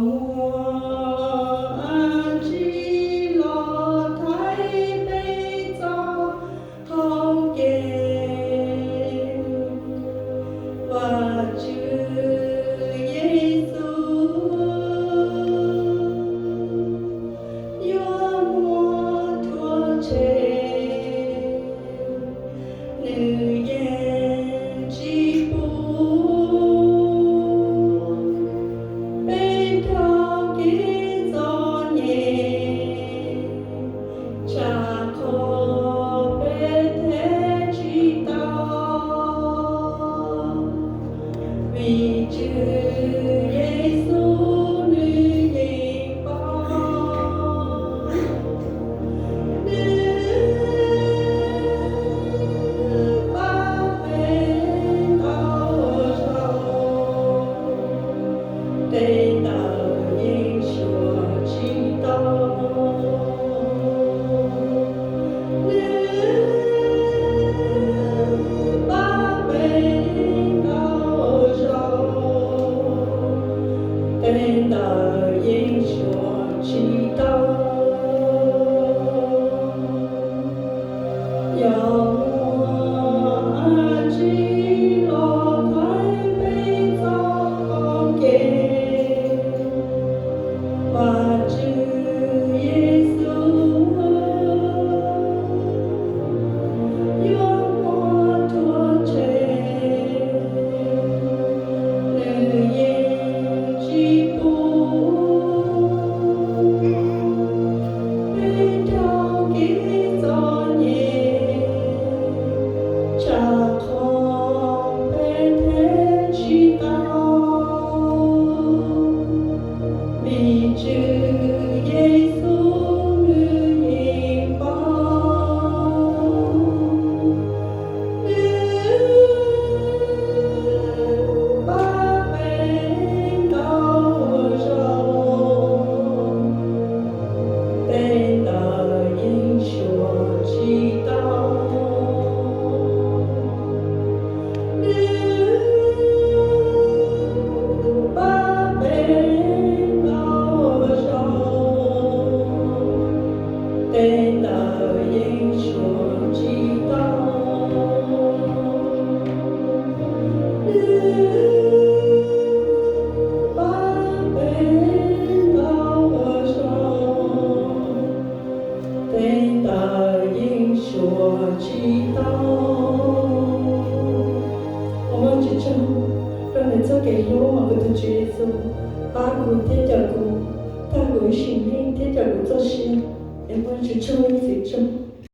我记了台北早好嘅，我主耶稣有我托切，女言之步。为主耶稣女英邦，女把美高唱，对到英雄祈祷。等到英雄祈祷，要我记了台北早嘅，把主耶稣有我托切。为主耶稣女英邦，把美高唱，等到英雄祈祷。等到英雄祈祷，把美高唱，等到英雄祈祷。我们就唱，让你做给我嘛，不得接受，把古天叫古，他古心灵天叫古做事。我们去唱一起唱。